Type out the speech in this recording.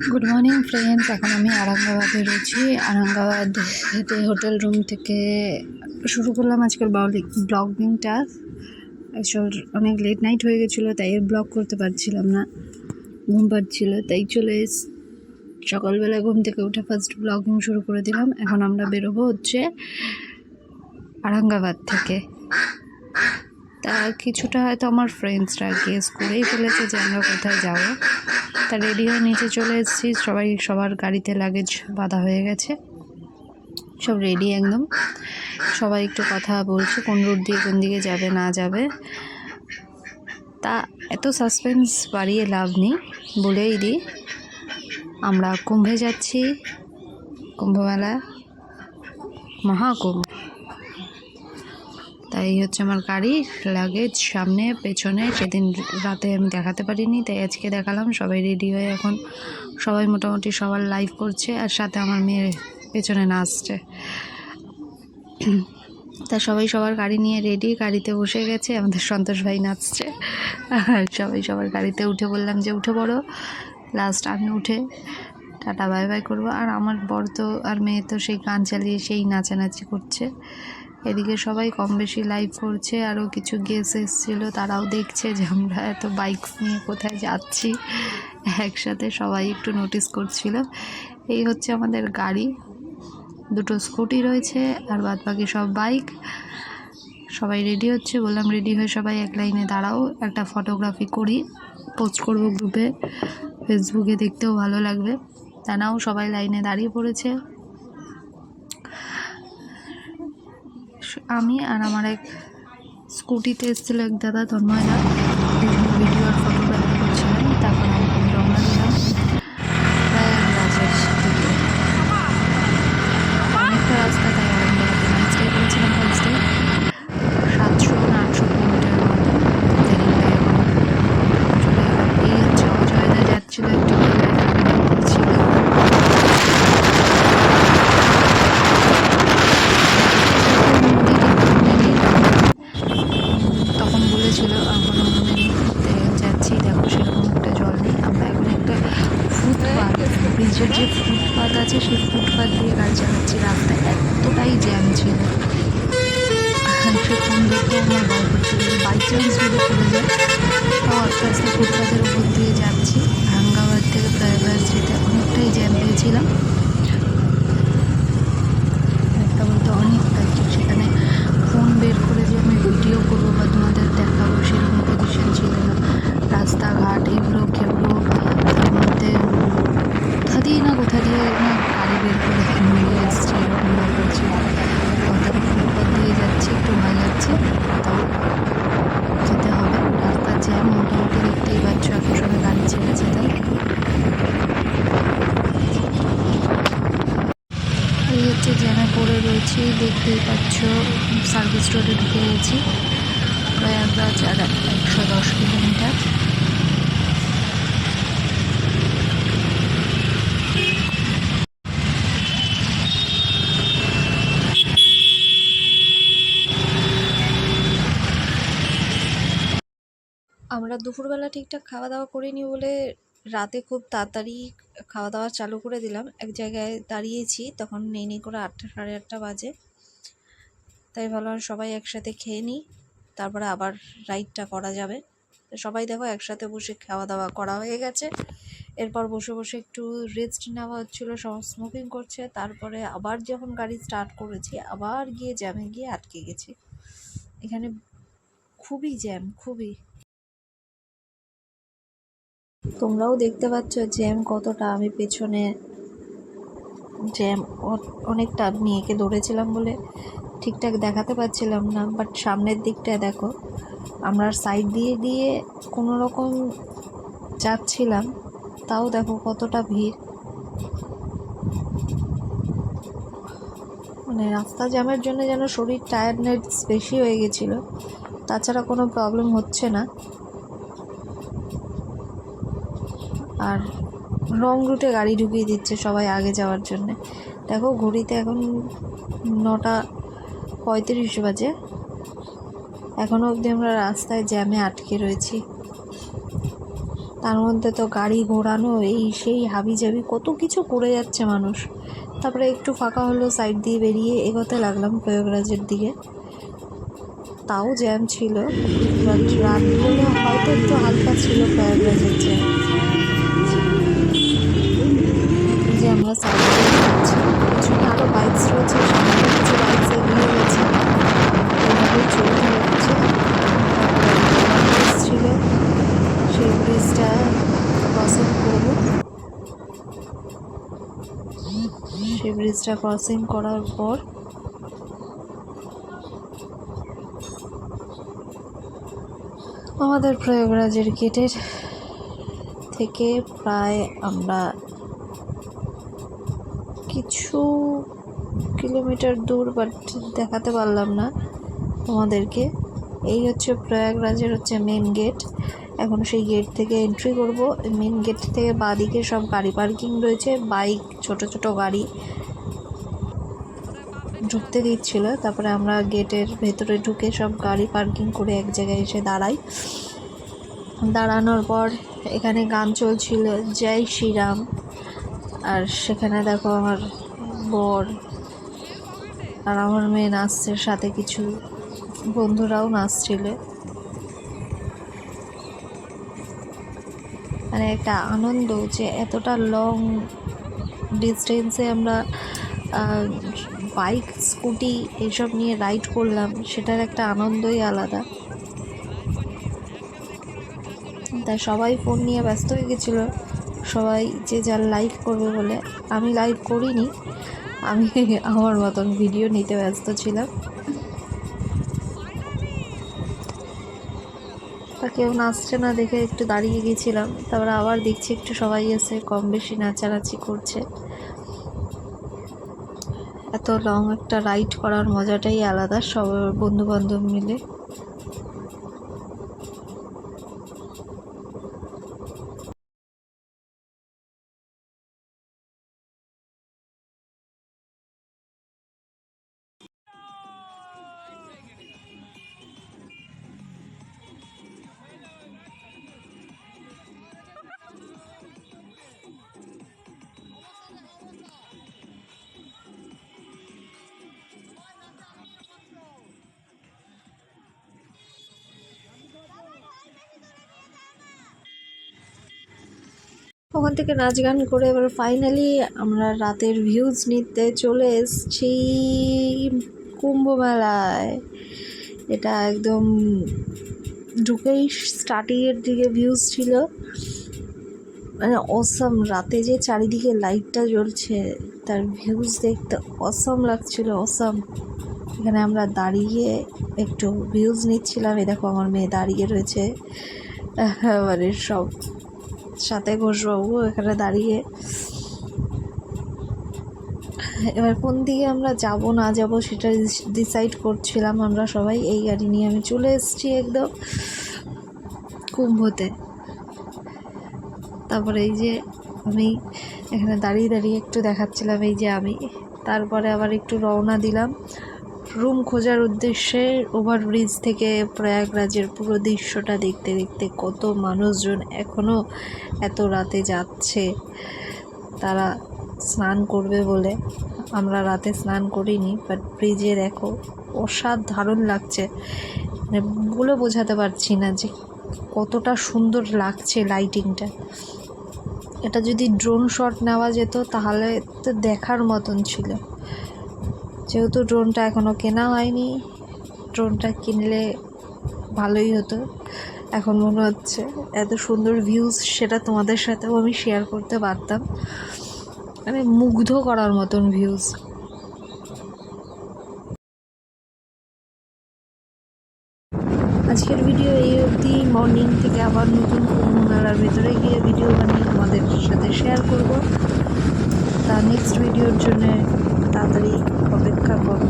Good morning friends, এখন আমি আরাঙ্গাবাদে রয়েছি। আরাঙ্গাবাদে হোটেল রুম থেকে শুরু করলাম আজকের ব্লগিংটা। আসল অনেক লেট নাইট হয়ে গেছিলো, তাই ব্লগ করতে পারছিলাম না, ঘুম পাচ্ছিল, তাই চলে সকালবেলা ঘুম থেকে উঠে ফার্স্ট ব্লগিং শুরু করে দিলাম। এখন আমরা বেরোবো হচ্ছে আরাঙ্গাবাদ থেকে। তা কিছুটা হয়তো আমার ফ্রেন্ডসরা গেস করেই ফেলেছে যে আমরা কোথায় যাবো। তা রেডি হয়ে নিচে চলে এসেছি, সবার গাড়িতে লাগেজ বাঁধা হয়ে গেছে, সব রেডি একদম। সবাই একটু কথা বলছে কোন রুট দিয়ে কোন দিকে যাবে না যাবে। তা এত সাসপেন্স বাড়িয়ে লাভ নেই, বলেই দিই আমরা কুম্ভে যাচ্ছি, কুম্ভমেলা, মহাকুম্ভ। তাই হচ্ছে আমার গাড়ি, লাগেজ সামনে পেছনে। সেদিন রাতে আমি দেখাতে পারিনি, তাই আজকে দেখালাম। সবাই রেডি হয়ে এখন সবাই মোটামুটি সবার লাইভ করছে, আর সাথে আমার মেয়ে পেছনে নাচছে। তা সবাই সবার গাড়ি নিয়ে রেডি, গাড়িতে বসে গেছে। আমাদের সন্তোষ ভাই নাচছে, আর সবাই সবার গাড়িতে উঠে বললাম যে উঠে পড়ো। লাস্ট আমি উঠে টাটা বাই বাই করবো। আর আমার বর তো আর মেয়ে তো সেই গান চালিয়ে সেই নাচানাচি করছে। এদিকে সবাই কম বেশি লাইভ করছে, আরও কিছু গেস্ট এসেছিলো, তারাও দেখছে যে আমরা এত বাইক নিয়ে কোথায় যাচ্ছি একসাথে। সবাই একটু নোটিস করছিল। এই হচ্ছে আমাদের গাড়ি, দুটো স্কুটি রয়েছে আর বাদ বাকি সব বাইক। সবাই রেডি হচ্ছে, বললাম রেডি হয়ে সবাই এক লাইনে দাঁড়াও, একটা ফটোগ্রাফি করি, পোস্ট করব গ্রুপে, ফেসবুকে, দেখতেও ভালো লাগবে। তা নাও সবাই লাইনে দাঁড়িয়ে পড়েছে। আমি আর আমার এক স্কুটিতে এসেছিল এক দাদা, তন্ময়দা, ভিডিও আর ফটোগ্রাফি করছিলেন। তারপর আমি রওনা দিলাম প্রয়াগরাজের দিকে। অনেকটা রাস্তা, তাই আরামবাগাতে নাইট স্টে করেছিলাম ফার্স্টে। 700 না 800 কিলোমিটার মতো। এই হচ্ছে অজয়দা যাচ্ছিল, একটু ছিল। তখন বলেছিল, এখনো মনে নেই, যাচ্ছি, দেখো সেরকম একটা জল নেই। আমরা এখন একটা ফুটপাথ, ব্রিজের যে ফুটপাথ আছে সেই ফুটপাথ দিয়ে গাড়ি চালাচ্ছি। রাস্তায় এতটাই জ্যাম ছিল, সে ফোন দেখতেও আমার ভয় করছিল বাই চান্স যদি চলে যায়। তাও আস্তে আস্তে ফুটপাথের উপর দিয়ে যাচ্ছি। আরাঙ্গাবাদ থেকে প্রয়াগরাজ যেতে অনেকটাই জ্যাম পেয়েছিলাম, একটা বলতে অনেকটাই। সেখানে ফোন বের করে যে আমি ভিডিও করবো বা তোমাদের দেখাবো সেরকম পজিশন ছিল না। রাস্তাঘাট এগুলো খেলো, তার মধ্যে কোথা দিয়ে না গাড়ি বের করে নিয়ে এসছে, এরকম ব্যাপার ছিল। তাড়াতাড়ি ফুটপাথ দিয়ে যাচ্ছি, একটু ভয় লাগছে, তাও যেতে হবে। রাস্তার জ্যাম মোটামুটি দেখতেই পাচ্ছ, এখন সবাই গাড়ি ছেড়েছে। তাই এই হচ্ছে জ্যামে পড়ে রয়েছি, দেখতেই পাচ্ছ। সার্ভিস রোডে ঢুকে গেছি। প্রয়াগরাজ আর 110 কিলোমিটার। আমরা দুপুরবেলা ঠিকঠাক খাওয়া দাওয়া করিনি বলে রাতে খুব তাড়াতাড়ি খাওয়া দাওয়া চালু করে দিলাম। এক জায়গায় দাঁড়িয়েছি, তখন নেই করে 8টা সাড়ে 8টা বাজে। তাই ভাবলাম সবাই একসাথে খেয়ে নিই, তারপরে আবার রাইডটা করা যাবে। তো সবাই দেখো একসাথে বসে খাওয়া দাওয়া করা হয়ে গেছে। এরপর বসে বসে একটু রেস্ট নেওয়া হচ্ছিলো, সব স্মোকিং করছে। তারপরে আবার যখন গাড়ি স্টার্ট করেছি, আবার গিয়ে জ্যামে গিয়ে আটকে গেছি। এখানে খুবই জ্যাম, খুবই। তোমরাও দেখতে পাচ্ছ জ্যাম কতটা। আমি পেছনে জ্যাম অনেকটা, মেয়েকে ধরেছিলাম বলে ঠিকঠাক দেখাতে পারছিলাম না, বাট সামনের দিকটা দেখো, আমরা সাইড দিয়ে দিয়ে কোনো রকম যাচ্ছিলাম, তাও দেখো কতটা ভিড়। মানে রাস্তা জ্যামের জন্য যেন শরীর টায়ার্ডনেস বেশি হয়ে গেছিলো, তাছাড়া কোনো প্রবলেম হচ্ছে না। আর রং রুটে গাড়ি ঢুকিয়ে দিচ্ছে সবাই আগে যাওয়ার জন্যে। দেখো ঘড়িতে এখন 9:35 বাজে, এখনও অবধি আমরা রাস্তায় জ্যামে আটকে রয়েছি। তার মধ্যে তো গাড়ি ঘোরানো এই সেই হাবিজাবি কত কিছু করে যাচ্ছে মানুষ। তারপরে একটু ফাঁকা হলো, সাইড দিয়ে বেরিয়ে এগোতে লাগলাম প্রয়াগরাজের দিকে। তাও জ্যাম ছিল, বাট রাত বলে হয়তো একটু হালকা ছিল প্রয়াগরাজের জ্যাম। যে আমরা সাইড দিয়ে যাচ্ছি, পিছনে আরও বাইকস রয়েছে, সামনে কিছু বাইকস এগিয়ে গেছে, এইভাবেই চলতে হচ্ছে। ব্রিজ ছিল, সেই ব্রিজটা ক্রসিং করব। সেই ব্রিজটা ক্রসিং করার পর আমাদের প্রয়াগরাজের গেটের থেকে প্রায় আমরা কিছু কিলোমিটার দূর, বাট দেখাতে পারলাম না তোমাদেরকে। এই হচ্ছে প্রয়াগরাজের মেন গেট। এখন সেই গেট থেকে এন্ট্রি করব। মেন গেট থেকে বাঁদিকে সব গাড়ি পার্কিং রয়েছে, বাইক, ছোট ছোট গাড়ি ঢুকতে দিচ্ছিল। তারপরে আমরা গেটের ভেতরে ঢুকে সব গাড়ি পার্কিং করে এক জায়গায় এসে দাঁড়াই। দাঁড়ানোর পর এখানে গান চলছিল, জয় শ্রীরাম। আর সেখানে দেখো আমার বর আর আমার মেয়ে নাচছে, সাথে কিছু বন্ধুরাও নাচছিল। মানে একটা আনন্দ যে এতটা লং ডিস্টেন্সে আমরা বাইক, স্কুটি এইসব নিয়ে রাইড করলাম, সেটার একটা আনন্দই আলাদা। তাই সবাই ফোন নিয়ে ব্যস্ত হয়ে গেছিলো, সবাই যে যার লাইভ করবে বলে। আমি লাইভ করিনি, আমি আমার মতন ভিডিও নিতে ব্যস্ত ছিলাম। তা কেউ নাচছে না দেখে একটু দাঁড়িয়ে গেছিলাম। তারপরে আবার দেখছি একটু সবাই এসে কম বেশি নাচানাচি করছে। এত লং একটা রাইড করার মজাটাই আলাদা, সব বন্ধু বান্ধব মিলে। ওখান থেকে নাচ গান করে এবার ফাইনালি আমরা রাতের ভিউজ নিতে চলে এসেছি কুম্ভ মেলায়। এটা একদম ঢুকেই স্টার্টিংয়ের দিকে ভিউজ ছিল, মানে অসাম। রাতে যে চারিদিকে লাইটটা জ্বলছে, তার ভিউজ দেখতে অসাম লাগছিল, অসাম। এখানে আমরা দাঁড়িয়ে একটু ভিউজ নিচ্ছিলাম। এই দেখো আমার মেয়ে দাঁড়িয়ে রয়েছে, মানে সব সাথে ঘোষবাবু এখানে দাঁড়িয়ে। এবার কোন দিকে আমরা যাব না যাব সেটা ডিসাইড করছিলাম আমরা সবাই। এই গাড়ি নিয়ে আমি চলে এসেছি একদম কুম্ভতে। তারপরে এই যে আমি এখানে দাঁড়িয়ে দাঁড়িয়ে একটু দেখাচ্ছিলাম, এই যে আমি। তারপরে আবার একটু রওনা দিলাম রুম খোঁজার উদ্দেশ্যে। ওভারব্রিজ থেকে প্রয়াগরাজের পুরো দৃশ্যটা দেখতে দেখতে কত মানুষজন এখনও এত রাতে যাচ্ছে, তারা স্নান করবে বলে। আমরা রাতে স্নান করিনি, বাট ব্রিজে দেখো অসাধারণ লাগছে, মানে বলে বোঝাতে পারছি না যে কতটা সুন্দর লাগছে লাইটিংটা। এটা যদি ড্রোন শট নেওয়া যেত তাহলে তো দেখার মতন ছিল। যেহেতু ড্রোনটা এখনও কেনা হয়নি, ড্রোনটা কিনলে ভালোই হতো। এখন মনে হচ্ছে এত সুন্দর ভিউজ সেটা তোমাদের সাথেও আমি শেয়ার করতে পারতাম, মানে মুগ্ধ করার মতন ভিউজ। আজকের ভিডিও এই অবধি। মর্নিং থেকে আবার নতুন কুম্ভ মেলার ভেতরে গিয়ে ভিডিও বানিয়ে তোমাদের সাথে শেয়ার করব। তার নেক্সট ভিডিওর জন্য তাড়াতাড়ি অপেক্ষা করো।